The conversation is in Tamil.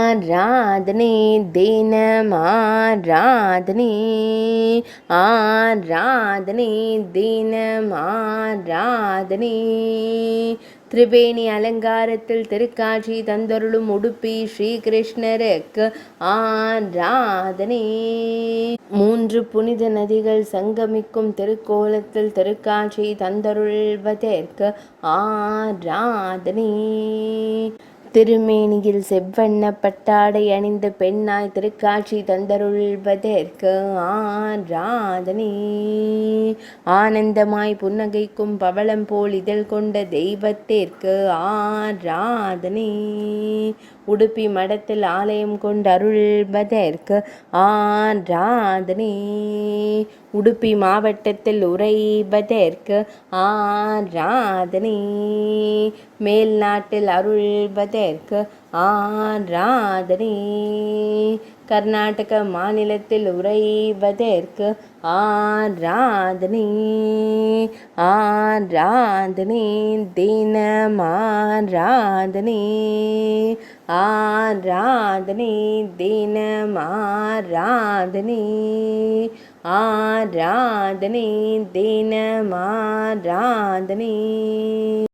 ஆராதனை தினம் ஆராதனை ஆராதனை தினம் ஆராதனை திரிவேணி அலங்காரத்தில் திருக்காட்சி தந்தருளும் உடுப்பி ஸ்ரீகிருஷ்ணருக்கு ஆராதனை. 3 புனித நதிகள் சங்கமிக்கும் திருக்கோலத்தில் திருக்காட்சி தந்தருள்வதற்கு ஆராதனை. திருமேனியில் செவ்வண்ண பட்டாடை அணிந்த பெண்ணாய் திருக்காட்சி தந்தருள்வதற்கு ஆராதனை. ஆனந்தமாய் புன்னகைக்கும் பவளம் போல் இதழ் கொண்ட தெய்வத்திற்கு ஆராதனை. உடுப்பி மடத்தில் ஆலயம் கொண்டு அருள்வதற்கு ஆராதனை. உடுப்பி மாவட்டத்தில் உறைவதற்கு ஆராதனை. மேல் நாட்டில் அருள்வதற்கு ஆராதனை. கர்நாடக மாநிலத்தில் உறைவதற்கு ஆராதனை. ஆராதனை தினம் ஆராதனை. ஆராதனை தினம் ஆராதனை. ஆராதனை தினம் ஆராதனை.